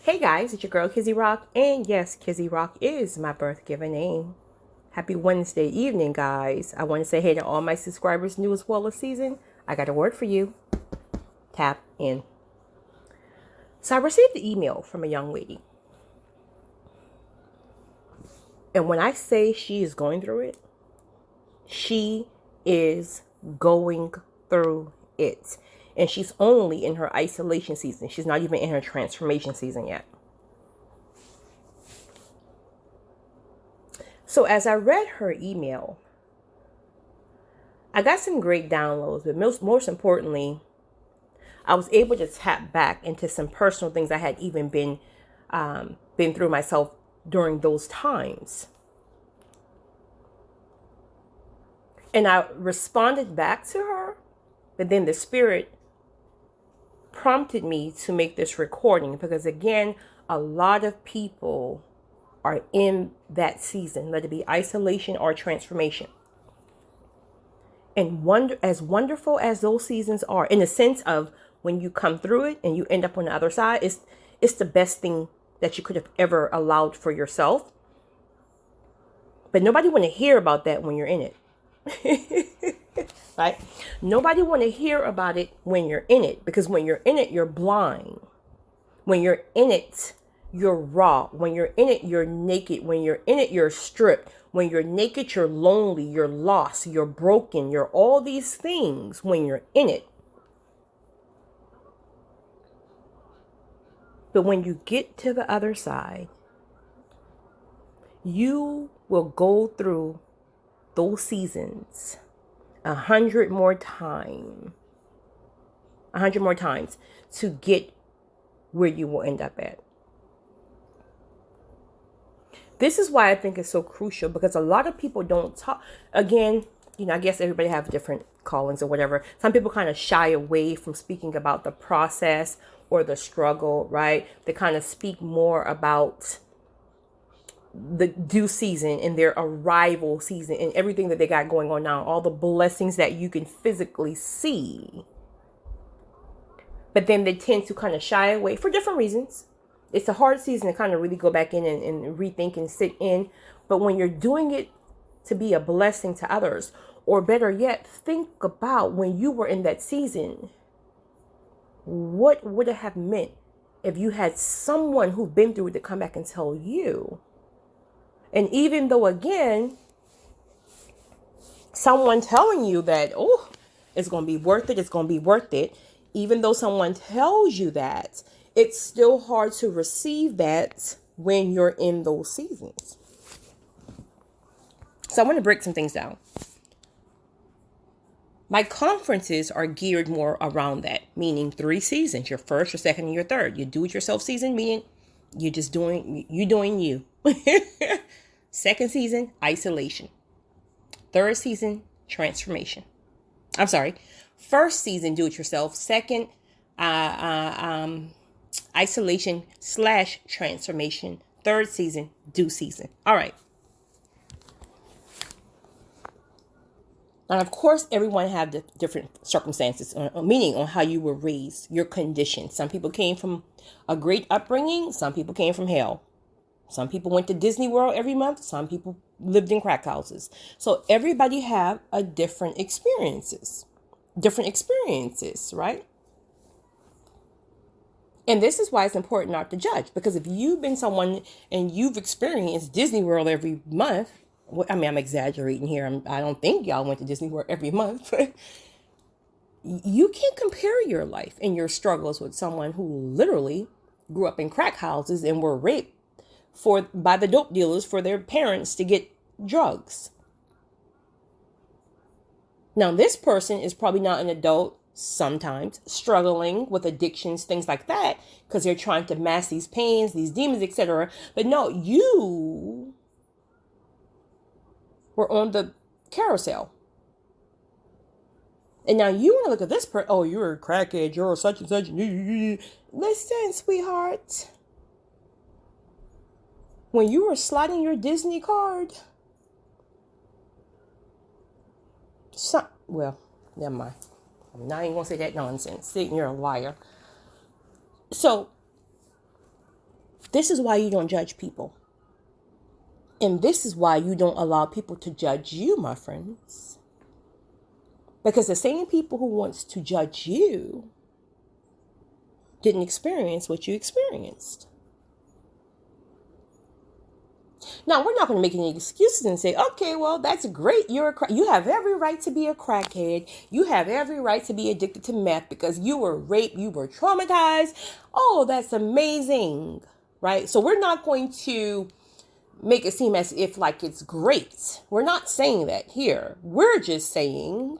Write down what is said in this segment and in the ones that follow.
Hey guys, it's your girl Kizzy Rock, and yes, Kizzy Rock is my birth given name. Happy Wednesday evening, guys. I want to say hey to all my subscribers new as well this season. I got a word for you. Tap in. So I received the email from a young lady. And when I say she is going through it, she is going through it. And she's only in her isolation season. She's not even in her transformation season yet. So as I read her email, I got some great downloads, but most importantly, I was able to tap back into some personal things I had even been through myself during those times. And I responded back to her, but then the spirit prompted me to make this recording because again, a lot of people are in that season, let it be isolation or transformation. And as wonderful as those seasons are, in the sense of when you come through it and you end up on the other side, it's the best thing that you could have ever allowed for yourself. But nobody want to hear about that when you're in it. Right? Nobody want to hear about it when you're in it, because when you're in it, you're blind. When you're in it, you're raw. When you're in it, you're naked. When you're in it, you're stripped. When you're naked, you're lonely, you're lost, you're broken, you're all these things when you're in it. But when you get to the other side, you will go through those seasons 100 more times, 100 more times to get where you will end up at. This is why I think it's so crucial, because a lot of people don't talk. Again, I guess everybody have different callings or whatever. Some people kind of shy away from speaking about the process or the struggle, right? They kind of speak more about the due season and their arrival season and everything that they got going on now, all the blessings that you can physically see. But then they tend to kind of shy away for different reasons. It's a hard season to kind of really go back in and rethink and sit in. But when you're doing it to be a blessing to others, or better yet, think about when you were in that season, what would it have meant if you had someone who'd been through it to come back and tell you? And even though, again, someone telling you that, oh, it's going to be worth it, it's going to be worth it, even though someone tells you that, it's still hard to receive that when you're in those seasons. So I want to break some things down. My conferences are geared more around that, meaning 3 seasons, your first, your second, and your third. Your do-it-yourself season, meaning you're just doing you. Second season, isolation. Third season, transformation. I'm sorry. First season, do-it-yourself. Second, isolation / transformation. Third season, do season. All right. And of course, everyone have the different circumstances, meaning on how you were raised, your condition. Some people came from a great upbringing. Some people came from hell. Some people went to Disney World every month. Some people lived in crack houses. So everybody have a different experiences, right? And this is why it's important not to judge, because if you've been someone and you've experienced Disney World every month, I mean, I'm exaggerating here. I don't think y'all went to Disney World every month, but you can't compare your life and your struggles with someone who literally grew up in crack houses and were raped by the dope dealers for their parents to get drugs. Now, this person is probably not an adult, sometimes struggling with addictions, things like that, because they're trying to mask these pains, these demons, etc. But no, you were on the carousel. And now you want to look at this person. Oh, you're a crackhead. You're such and such. Listen, sweetheart. When you were sliding your Disney card, well, never mind. I'm not even going to say that nonsense. Satan, you're a liar. So, This is why you don't judge people. And this is why you don't allow people to judge you, my friends. Because the same people who wants to judge you didn't experience what you experienced. Now, we're not going to make any excuses and say, okay, well, that's great. You have every right to be a crackhead. You have every right to be addicted to meth because you were raped, you were traumatized. Oh, that's amazing, right? So we're not going to make it seem as if like it's great. We're not saying that here. We're just saying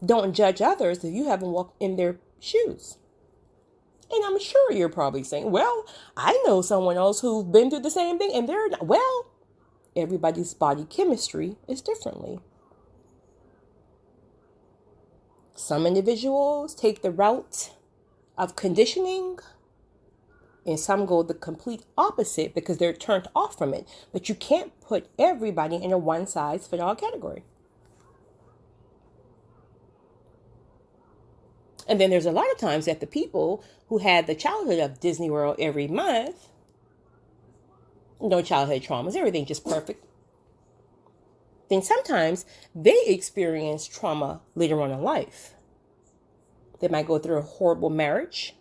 don't judge others if you haven't walked in their shoes. And I'm sure you're probably saying, well, I know someone else who's been through the same thing and they're not. Well, everybody's body chemistry is differently. Some individuals take the route of conditioning and some go the complete opposite because they're turned off from it. But you can't put everybody in a one-size-fits-all category. And then there's a lot of times that the people who had the childhood of Disney World every month, no childhood traumas, everything just perfect. Then sometimes they experience trauma later on in life. They might go through a horrible marriage,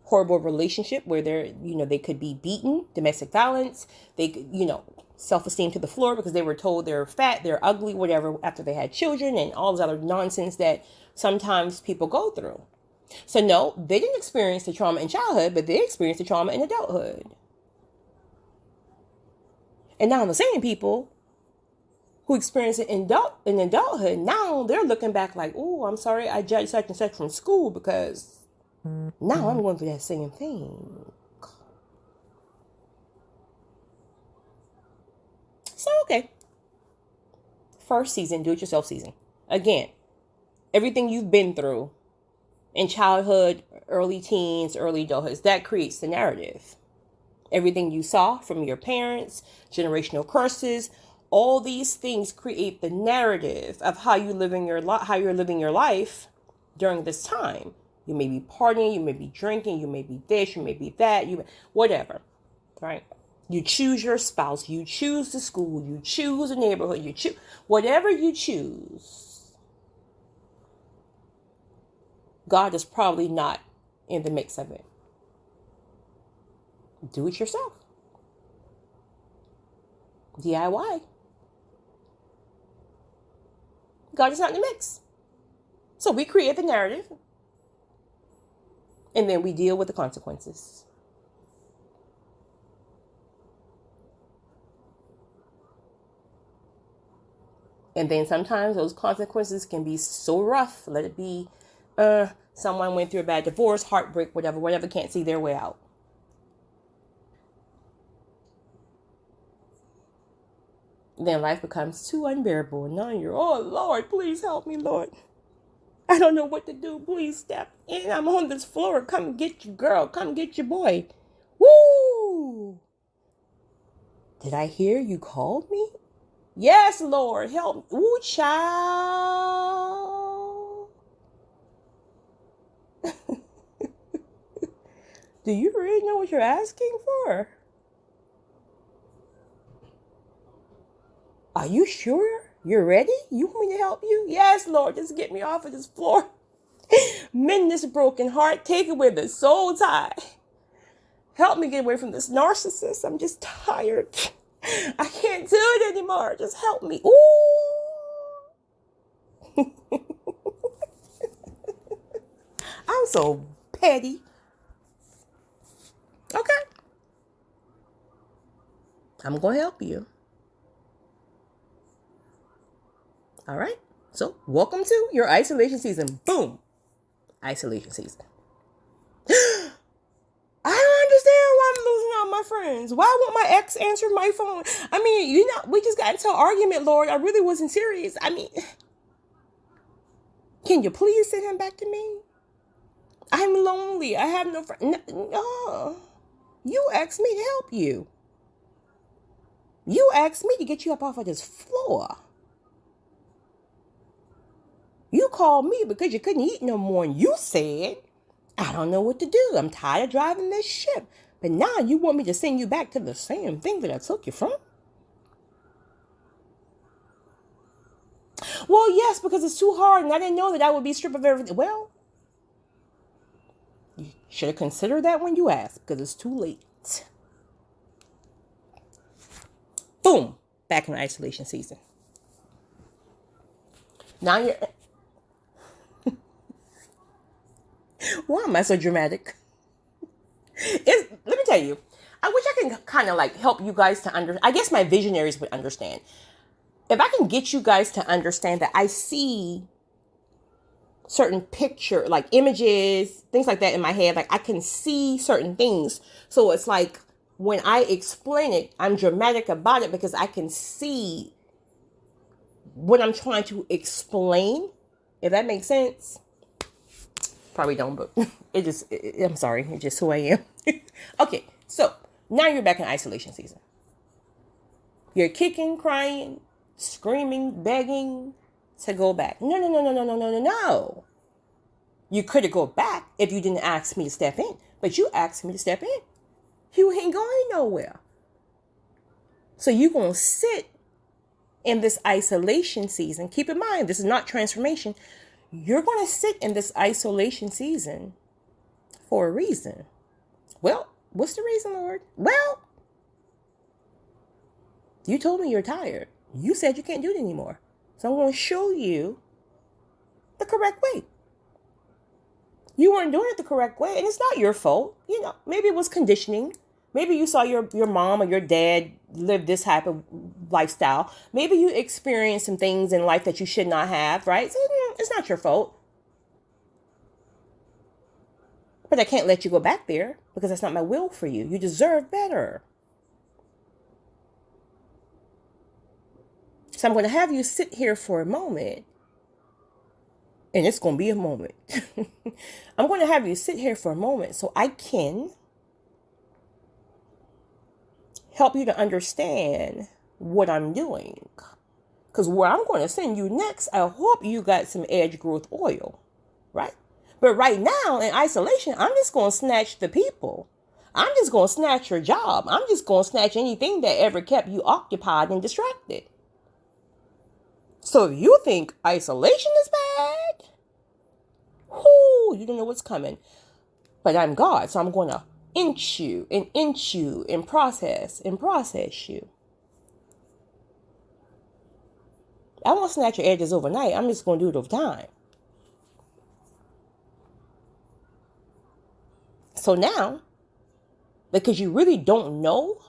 horrible relationship where they could be beaten, domestic violence, they could, self-esteem to the floor because they were told they're fat, they're ugly, whatever, after they had children and all this other nonsense that sometimes people go through. So no, they didn't experience the trauma in childhood, but they experienced the trauma in adulthood. And now the same people who experienced it in adulthood, now they're looking back like, oh, I'm sorry I judged such and such from school because now I'm going through that same thing. So, okay. First season, do-it-yourself season. Again, everything you've been through in childhood, early teens, early adulthood, that creates the narrative. Everything you saw from your parents, generational curses, all these things create the narrative of how you're living your life during this time. You may be partying, you may be drinking, you may be this, you may be that, whatever, right? You choose your spouse, you choose the school, you choose a neighborhood, you choose whatever you choose. God is probably not in the mix of it. Do it yourself. DIY. God is not in the mix. So we create the narrative and then we deal with the consequences. And then sometimes those consequences can be so rough. Let it be someone went through a bad divorce, heartbreak, whatever, can't see their way out. Then life becomes too unbearable. And now you're, oh, Lord, please help me, Lord. I don't know what to do. Please step in. I'm on this floor. Come get your girl. Come get your boy. Woo! Did I hear you called me? Yes, Lord, help me. Ooh, child. Do you really know what you're asking for? Are you sure you're ready? You want me to help you? Yes, Lord, just get me off of this floor. Mend this broken heart. Take away the soul tie. Help me get away from this narcissist. I'm just tired. I can't do it anymore. Just help me. Ooh. I'm so petty. Okay. I'm going to help you. All right. So welcome to your isolation season. Boom. Isolation season. I don't understand why I'm losing all my friends. Why won't my ex answer my phone? I mean, we just got into an argument, Lord. I really wasn't serious. I mean, can you please send him back to me? I'm lonely. I have no friend. No. You asked me to help you. You asked me to get you up off of this floor. You called me because you couldn't eat no more, and you said I don't know what to do. I'm tired of driving this ship. But now you want me to send you back to the same thing that I took you from? Well, yes, because it's too hard and I didn't know that I would be stripped of everything. Well, you should have considered that when you asked, because it's too late. Boom, back in isolation season. Now you're... Why am I so dramatic? Let me tell you, I wish I could kind of like help you guys to understand. I guess my visionaries would understand. If I can get you guys to understand that I see certain picture, like images, things like that in my head, like I can see certain things. So it's like when I explain it, I'm dramatic about it because I can see what I'm trying to explain. If that makes sense. Probably don't, but I'm sorry. It's just who I am. Okay, so now you're back in isolation season. You're kicking, crying, screaming, begging to go back. No. You could have gone back if you didn't ask me to step in, but you asked me to step in. You ain't going nowhere. So you're going to sit in this isolation season. Keep in mind, this is not transformation. You're going to sit in this isolation season for a reason. Well, what's the reason, Lord? Well, you told me you're tired. You said you can't do it anymore. So I'm going to show you the correct way. You weren't doing it the correct way, and it's not your fault. You know, maybe it was conditioning. Maybe you saw your mom or your dad live this type of lifestyle. Maybe you experienced some things in life that you should not have, right? So it's not your fault. But I can't let you go back there because that's not my will for you. You deserve better. So I'm going to have you sit here for a moment. And it's going to be a moment. I'm going to have you sit here for a moment so I can help you to understand what I'm doing. Because where I'm going to send you next, I hope you got some edge growth oil, right? But right now in isolation, I'm just going to snatch the people. I'm just going to snatch your job. I'm just going to snatch anything that ever kept you occupied and distracted. So if you think isolation is bad, you don't know what's coming. But I'm God, so I'm going to inch you and process you. I won't snatch your edges overnight. I'm just going to do it over time. So now, because you really don't know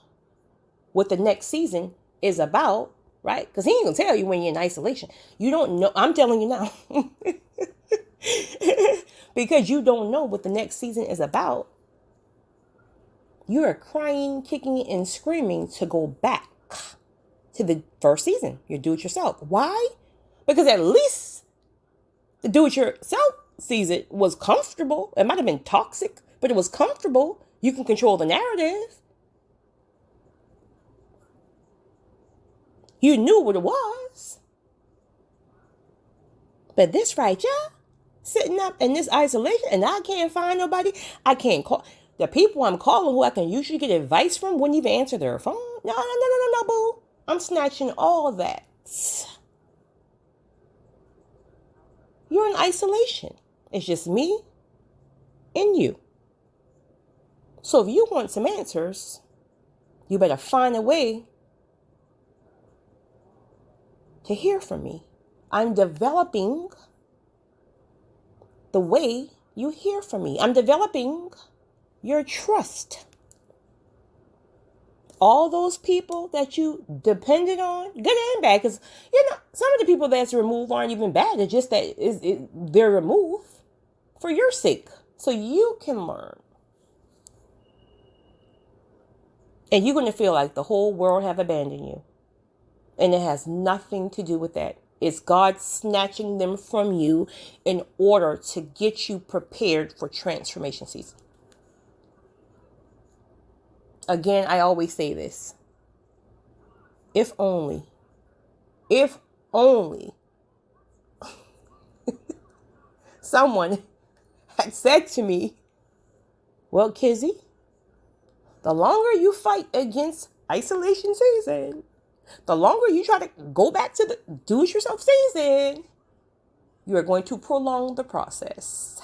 what the next season is about, right? Because he ain't going to tell you when you're in isolation. You don't know. I'm telling you now. Because you don't know what the next season is about. You are crying, kicking, and screaming to go back to the first season. You do it yourself. Why? Because at least the do it yourself season was comfortable. It might have been toxic, but it was comfortable. You can control the narrative. You knew what it was. But this right, yeah, sitting up in this isolation and I can't find nobody. I can't call. The people I'm calling who I can usually get advice from wouldn't even answer their phone. No, boo. I'm snatching all that. You're in isolation. It's just me and you. So if you want some answers, you better find a way to hear from me. I'm developing the way you hear from me. I'm developing your trust. All those people that you depended on, good and bad, because, some of the people that's removed aren't even bad. It's just that they're removed for your sake, so you can learn. And you're going to feel like the whole world have abandoned you. And it has nothing to do with that. It's God snatching them from you in order to get you prepared for transformation season. Again, I always say this. If only someone had said to me Well, Kizzy, the longer you fight against isolation season, the longer you try to go back to the do-it-yourself season, you are going to prolong the process.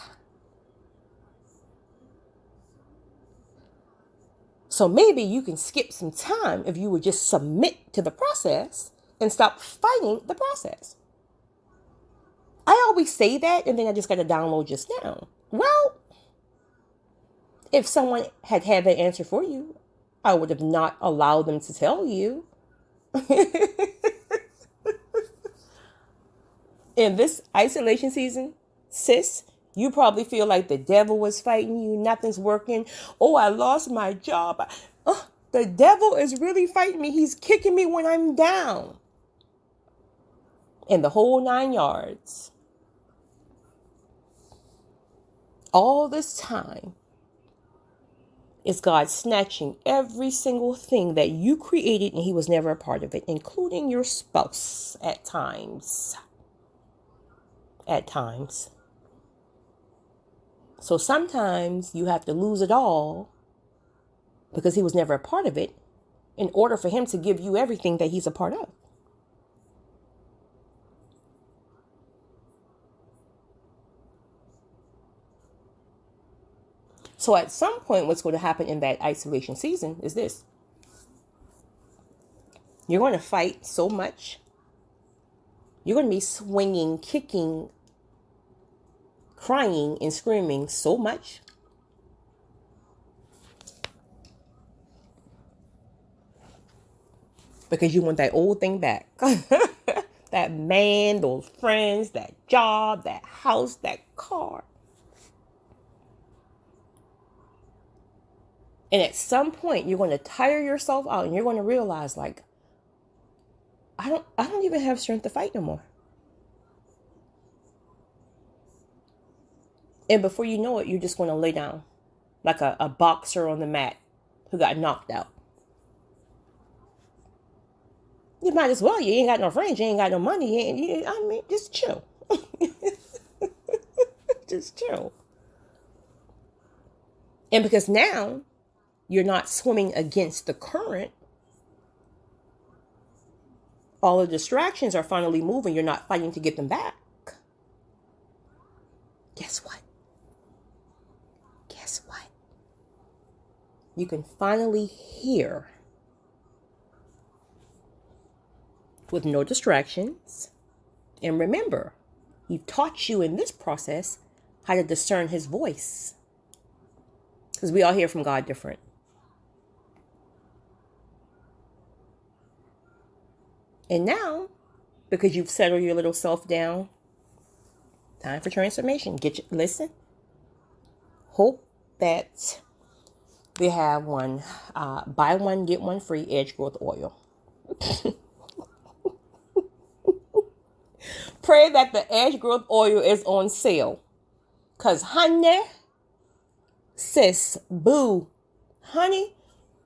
So maybe you can skip some time if you would just submit to the process and stop fighting the process. I always say that, and then I just got to download just now. Well, if someone had that answer for you, I would have not allowed them to tell you. In this isolation season, sis, you probably feel like the devil was fighting you. Nothing's working. Oh, I lost my job. The devil is really fighting me. He's kicking me when I'm down. And the whole 9 yards. All this time is God snatching every single thing that you created and he was never a part of it, including your spouse at times. At times. So sometimes you have to lose it all because he was never a part of it in order for him to give you everything that he's a part of. So at some point, what's going to happen in that isolation season is this. You're going to fight so much. You're going to be swinging, kicking, crying, and screaming so much. Because you want that old thing back. That man, those friends, that job, that house, that car. And at some point, you're going to tire yourself out and you're going to realize, like, I don't even have strength to fight no more. And before you know it, you're just going to lay down like a boxer on the mat who got knocked out. You might as well. You ain't got no friends. You ain't got no money. Just chill. Just chill. And because now you're not swimming against the current, all the distractions are finally moving. You're not fighting to get them back. Guess what? Guess what? You can finally hear with no distractions. And remember, he taught you in this process how to discern his voice. Because we all hear from God different. And now, because you've settled your little self down, time for transformation. Listen. Hope that they have one, buy one, get one free Edge Growth Oil. Pray that the Edge Growth Oil is on sale. Because, honey, sis, boo, honey,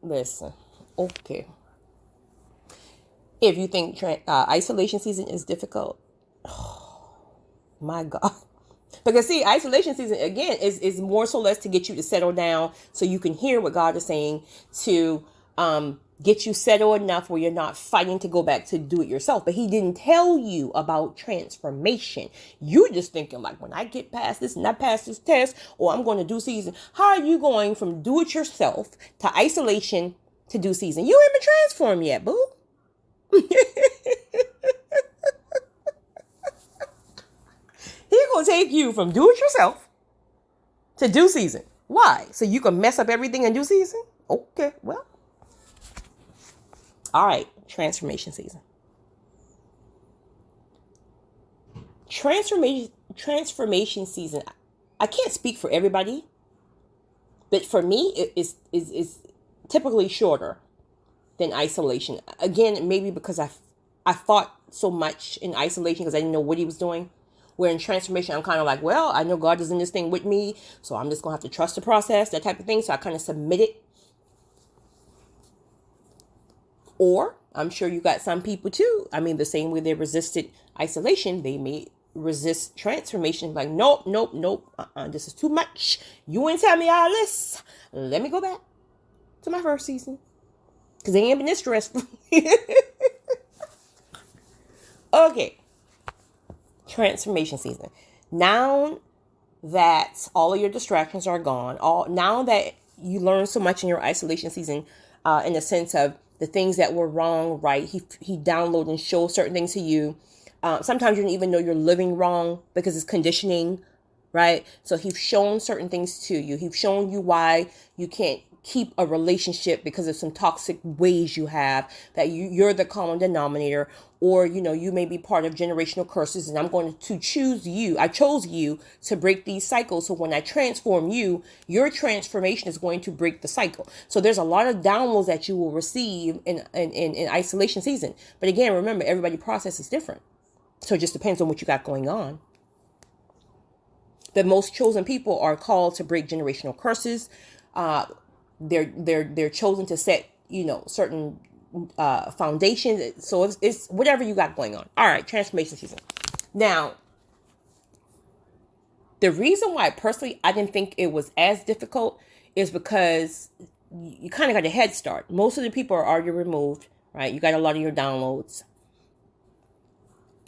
listen, okay. If you think isolation season is difficult, oh, my God. Because see, isolation season, again, is more so less to get you to settle down so you can hear what God is saying, to get you settled enough where you're not fighting to go back to do it yourself. But he didn't tell you about transformation. You're just thinking like, when I get past this and I pass this test, or I'm going to do season. How are you going from do it yourself to isolation to do season? You ain't been transformed yet, boo. He's going to take you from do it yourself to do season. Why? So you can mess up everything in do season? Okay, well. All right, transformation season. Transformation season. I can't speak for everybody, but for me, it is typically shorter than isolation. Again, maybe because I fought so much in isolation because I didn't know what he was doing. Where in transformation, I'm kind of like, well, I know God is in this thing with me, so I'm just going to have to trust the process, that type of thing. So I kind of submitted. Or I'm sure you got some people too. I mean, the same way they resisted isolation, they may resist transformation. Like, nope, nope, nope. This is too much. You ain't tell me all this. Let me go back to my first season. Because they ain't been this stressful. Okay. Transformation season. Now that all of your distractions are gone, now that you learn so much in your isolation season, in the sense of the things that were wrong, right? He downloaded and showed certain things to you. Sometimes you don't even know you're living wrong because it's conditioning, right? So he's shown certain things to you. He's shown you why you can't keep a relationship because of some toxic ways you have, that you're the common denominator, or you may be part of generational curses, and I'm going to choose you. I chose you to break these cycles. So when I transform you, your transformation is going to break the cycle. So there's a lot of downloads that you will receive in isolation season. But again, remember, everybody's process is different. So it just depends on what you got going on. The most chosen people are called to break generational curses. They're chosen to set, certain foundations. So it's whatever you got going on. All right, transformation season. Now, the reason why personally I didn't think it was as difficult is because you kind of got a head start. Most of the people are already removed, right? You got a lot of your downloads.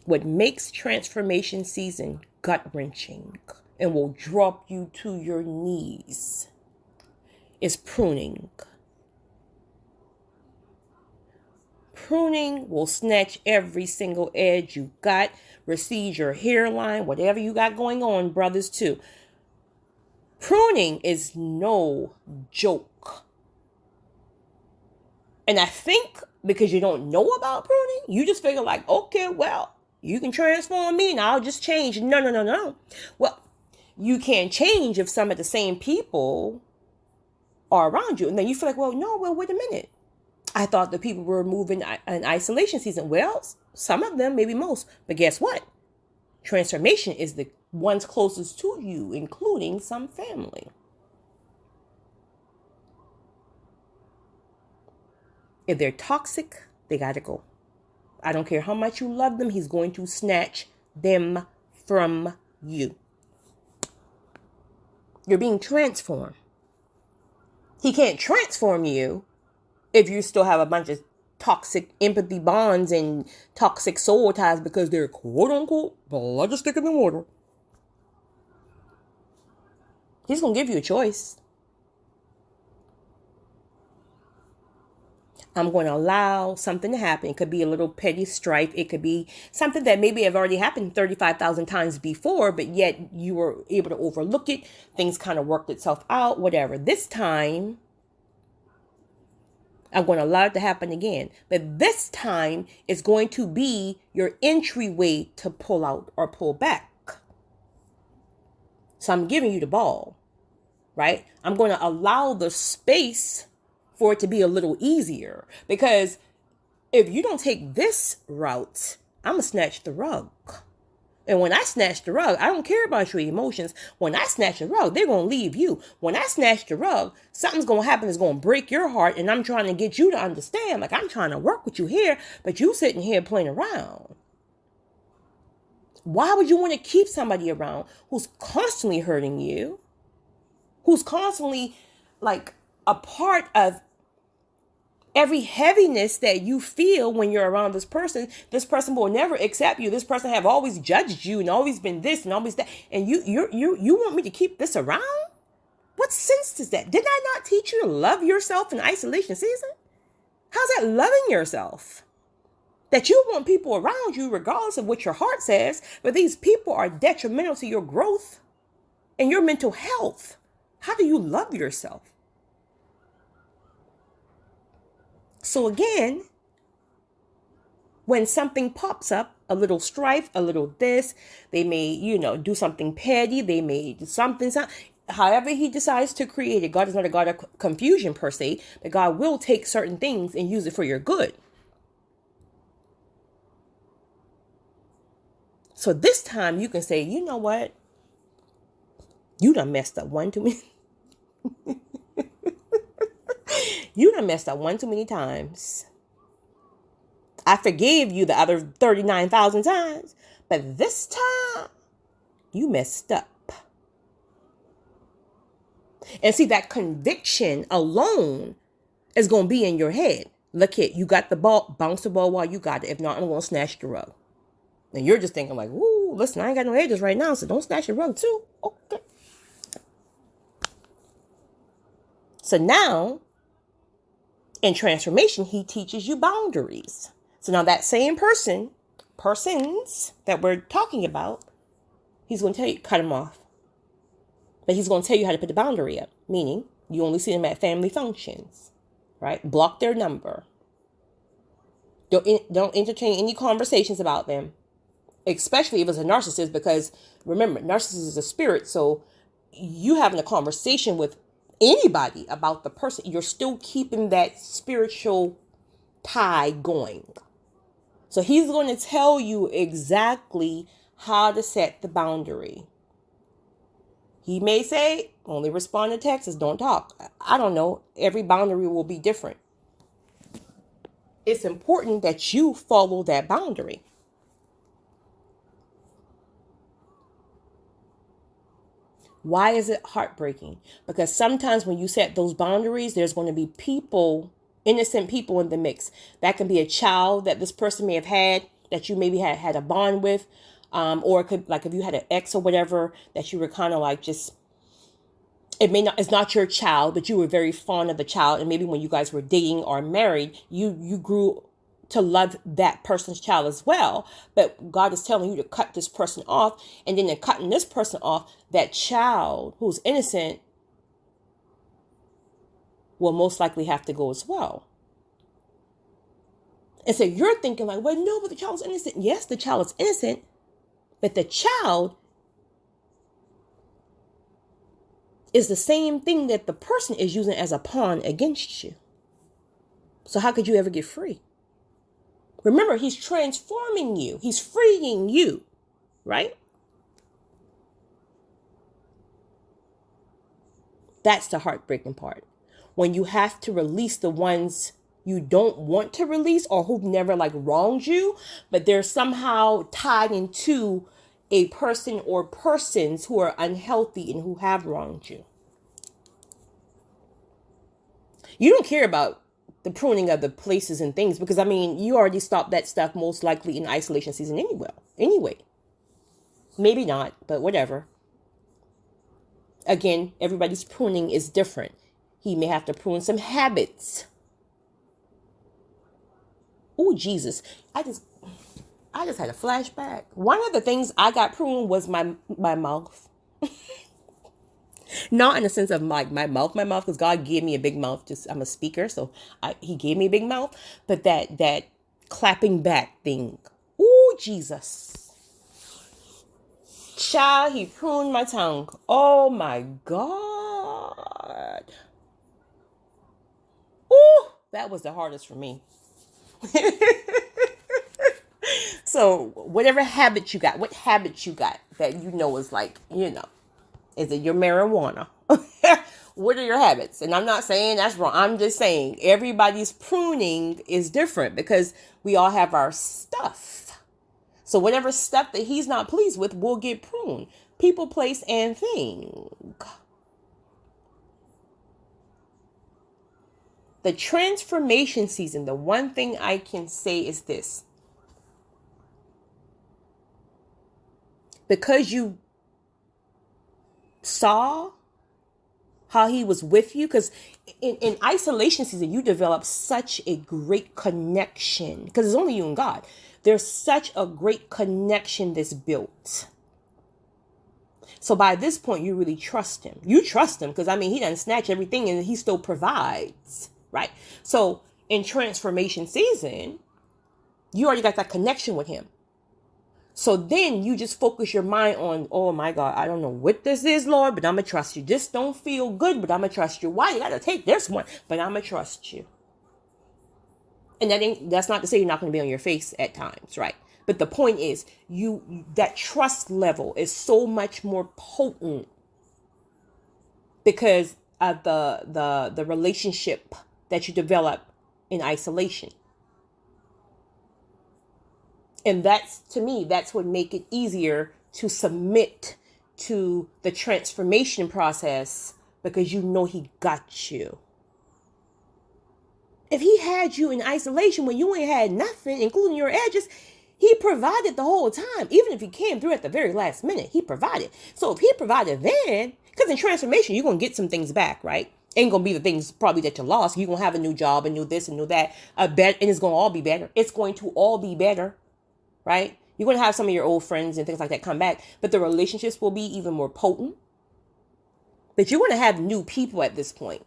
What makes transformation season gut-wrenching and will drop you to your knees is pruning. Pruning will snatch every single edge you got, recede your hairline, whatever you got going on, brothers, too. Pruning is no joke. And I think because you don't know about pruning, you just figure like, okay, well, you can transform me and I'll just change. No. Well, you can't change if some of the same people are around you. And then you feel like, well, wait a minute. I thought the people were moving in isolation season. Well, some of them, maybe most. But guess what? Transformation is the ones closest to you, including some family. If they're toxic, they got to go. I don't care how much you love them. He's going to snatch them from you. You're being transformed. He can't transform you if you still have a bunch of toxic empathy bonds and toxic soul ties because they're quote unquote blood sticking in water. He's going to give you a choice. I'm going to allow something to happen. It could be a little petty strife. It could be something that maybe have already happened 35,000 times before, but yet you were able to overlook it. Things kind of worked itself out, whatever. This time, I'm going to allow it to happen again. But this time, it's going to be your entryway to pull out or pull back. So I'm giving you the ball, right? I'm going to allow the space for it to be a little easier, because if you don't take this route, I'm going to snatch the rug. And when I snatch the rug, I don't care about your emotions. When I snatch the rug, they're going to leave you. When I snatch the rug, something's going to happen that's going to break your heart. And I'm trying to get you to understand, like, I'm trying to work with you here, but you sitting here playing around. Why would you want to keep somebody around who's constantly hurting you? Who's constantly like a part of every heaviness that you feel when you're around this person. This person will never accept you. This person have always judged you and always been this and always that. And you want me to keep this around? What sense is that? Did I not teach you to love yourself in isolation season? How's that loving yourself? That you want people around you regardless of what your heart says, but these people are detrimental to your growth and your mental health. How do you love yourself? So again, when something pops up, a little strife, a little this, they may, do something petty. They may do something. However he decides to create it. God is not a God of confusion per se, but God will take certain things and use it for your good. So this time you can say, you know what? You done messed up one too many. You done messed up one too many times. I forgave you the other 39,000 times, But this time, you messed up. And see, that conviction alone is going to be in your head. Look here, you got the ball, bounce the ball while you got it. If not, I'm going to snatch the rug. And you're just thinking like, woo, listen, I ain't got no edges right now, so don't snatch the rug too. Okay. So now, in transformation, he teaches you boundaries. So now that same persons that we're talking about, he's going to tell you, cut them off. But he's going to tell you how to put the boundary up. Meaning, you only see them at family functions, right? Block their number. Don't entertain any conversations about them. Especially if it's a narcissist, because remember, narcissist is a spirit. So you having a conversation with anybody about the person, you're still keeping that spiritual tie going. So he's going to tell you exactly how to set the boundary. He may say, only respond to texts, don't talk. I don't know. Every boundary will be different. It's important that you follow that boundary. Why is it heartbreaking? Because sometimes when you set those boundaries, there's going to be people, innocent people in the mix. That can be a child that this person may have had, that you maybe had a bond with. Or it could, like if you had an ex or whatever, that you were kind of like just, it's not your child, but you were very fond of the child. And maybe when you guys were dating or married, you grew to love that person's child as well. But God is telling you to cut this person off. And then in cutting this person off, that child who's innocent will most likely have to go as well. And so you're thinking like, well, no, but the child's innocent. Yes, the child is innocent. But the child is the same thing that the person is using as a pawn against you. So how could you ever get free? Remember, he's transforming you. He's freeing you, right? That's the heartbreaking part. When you have to release the ones you don't want to release or who've never like wronged you, but they're somehow tied into a person or persons who are unhealthy and who have wronged you. You don't care about the pruning of the places and things because, I mean, you already stopped that stuff most likely in isolation season anyway. Maybe not, but whatever. Again, everybody's pruning is different. He may have to prune some habits. Oh, Jesus. I just had a flashback. One of the things I got pruned was my mouth. Not in the sense of my mouth, because God gave me a big mouth. I'm a speaker, so he gave me a big mouth. But that clapping back thing. Oh, Jesus. Child, he pruned my tongue. Oh, my God. Oh, that was the hardest for me. So whatever habit you got, what habit you got that you know is like, is it your marijuana? What are your habits? And I'm not saying that's wrong. I'm just saying everybody's pruning is different because we all have our stuff. So whatever stuff that he's not pleased with will get pruned. People, place, and thing. The transformation season, the one thing I can say is this. Because you saw how he was with you, because in isolation season, you develop such a great connection because it's only you and God. There's such a great connection that's built. So by this point, you really trust him. You trust him because, he doesn't snatch everything and he still provides, right? So in transformation season, you already got that connection with him. So then you just focus your mind on, oh my God, I don't know what this is, Lord, but I'm going to trust you. This don't feel good, but I'm going to trust you. Why? You got to take this one, but I'm going to trust you. And that's not to say you're not going to be on your face at times, right? But the point is, that trust level is so much more potent because of the relationship that you develop in isolation. And that's, to me, that's what make it easier to submit to the transformation process, because you know he got you. If he had you in isolation when you ain't had nothing, including your edges, he provided the whole time. Even if he came through at the very last minute, he provided. So if he provided then, because in transformation, you're going to get some things back, right? Ain't going to be the things probably that you lost. You're going to have a new job, a new this and new that, and it's going to all be better. It's going to all be better, right? You're going to have some of your old friends and things like that come back, but the relationships will be even more potent. But you're going to have new people at this point.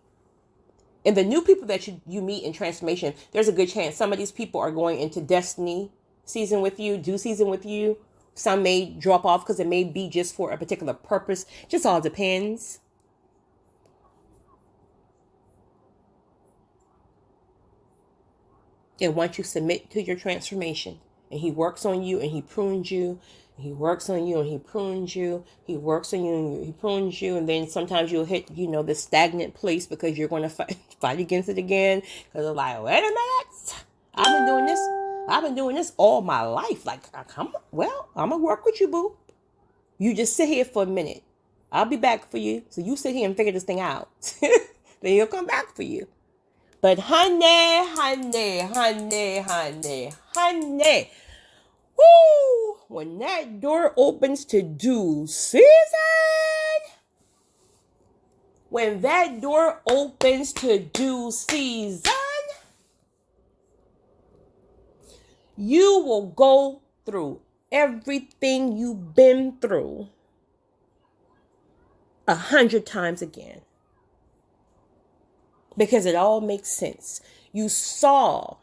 And the new people that you meet in transformation, there's a good chance some of these people are going into destiny season with you, due season with you. Some may drop off because it may be just for a particular purpose. Just all depends. And once you submit to your transformation, and he works on you and he prunes you, he works on you and he prunes you, he works on you and he prunes you, and then sometimes you'll hit, this stagnant place because you're going to fight against it again. Because it's like, wait a minute, I've been doing this all my life. Like, I'm going to work with you, boo. You just sit here for a minute. I'll be back for you. So you sit here and figure this thing out. Then he'll come back for you. But honey, woo, when that door opens to due season, you will go through everything you've been through 100 times again. Because it all makes sense. You saw,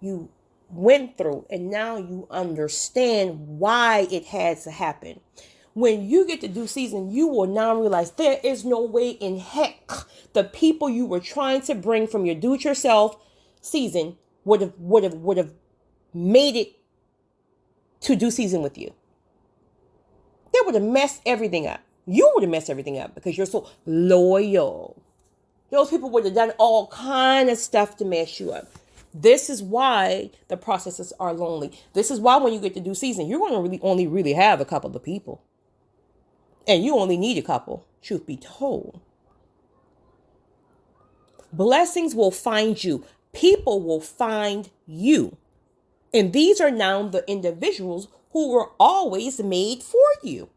you went through, and now you understand why it had to happen. When you get to due season, you will now realize there is no way in heck the people you were trying to bring from your do it yourself season would have made it to due season with you. They would have messed everything up. You would have messed everything up because you're so loyal. Those people would have done all kind of stuff to mess you up. This is why the processes are lonely. This is why when you get to due season, you're going to only really have a couple of people. And you only need a couple, truth be told. Blessings will find you. People will find you. And these are now the individuals who were always made for you.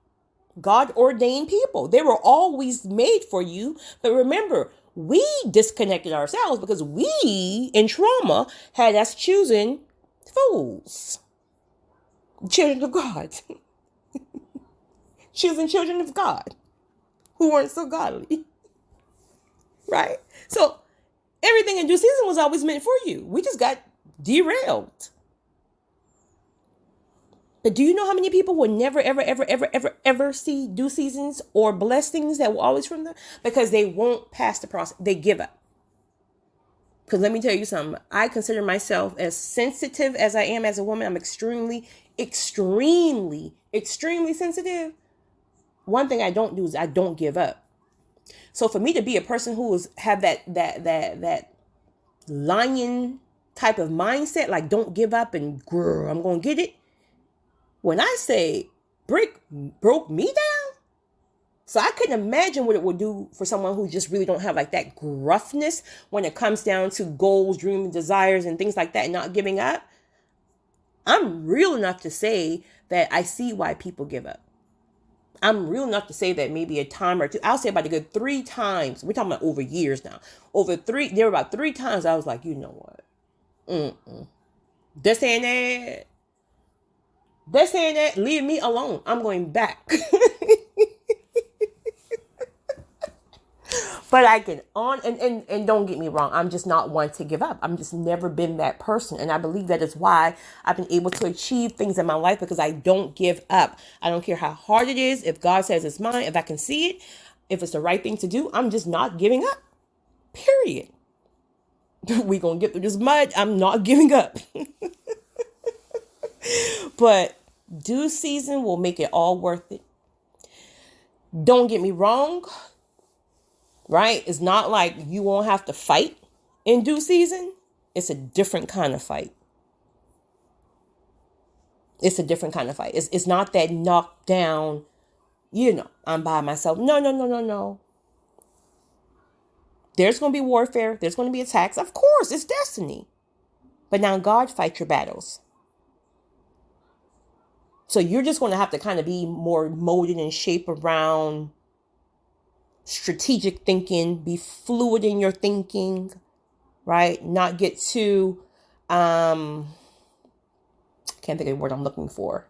God ordained people. They were always made for you. But remember, we disconnected ourselves because we, in trauma, had us choosing fools. Children of God. Choosing children of God who weren't so godly. Right? So everything in due season was always meant for you. We just got derailed. But do you know how many people will never, ever see due seasons or blessings that will always from them? Because they won't pass the process. They give up. Because let me tell you something. I consider myself as sensitive as I am as a woman. I'm extremely sensitive. One thing I don't do is I don't give up. So for me to be a person who have that lion type of mindset, like don't give up and grr, I'm going to get it. When I say brick broke me down, so I couldn't imagine what it would do for someone who just really don't have like that gruffness when it comes down to goals, dreams, desires, and things like that, and not giving up. I'm real enough to say that I see why people give up. I'm real enough to say that maybe a time or two, I'll say about a good 3 times. We're talking about over years now. There were about 3 times I was like, you know what? This ain't it. This ain't it. Leave me alone. I'm going back. But I can and don't get me wrong. I'm just not one to give up. I'm just never been that person. And I believe that is why I've been able to achieve things in my life, because I don't give up. I don't care how hard it is. If God says it's mine, if I can see it, if it's the right thing to do, I'm just not giving up. Period. We gonna get through this mud. I'm not giving up. But due season will make it all worth it. Don't get me wrong. Right? It's not like you won't have to fight in due season. It's a different kind of fight. It's a different kind of fight. It's not that knockdown, I'm by myself. No, no, no, no, no. There's going to be warfare. There's going to be attacks. Of course, it's destiny. But now God fights your battles. So you're just going to have to kind of be more molded and shaped around strategic thinking, be fluid in your thinking, right? Not get too, can't think of the word I'm looking for.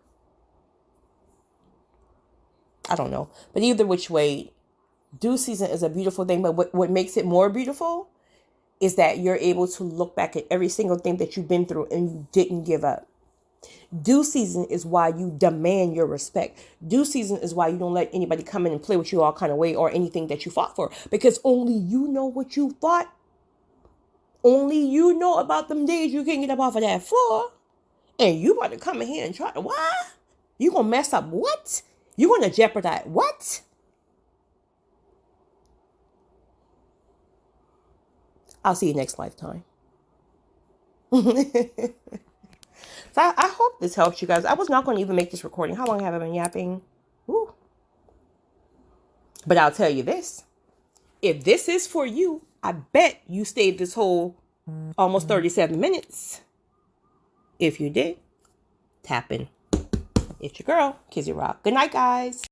I don't know. But either which way, due season is a beautiful thing. But what makes it more beautiful is that you're able to look back at every single thing that you've been through and you didn't give up. Due season is why you demand your respect. Due season is why you don't let anybody come in and play with you all kind of way or anything that you fought for. Because only you know what you fought. Only you know about them days you can't get up off of that floor. And you about to come in here and try to, what? You gonna mess up what? You gonna jeopardize what? I'll see you next lifetime. So I hope this helps you guys. I was not going to even make this recording. How long have I been yapping? Ooh. But I'll tell you this. If this is for you, I bet you stayed this whole almost 37 minutes. If you did, tap in. It's your girl, Kizzy Rock. Good night, guys.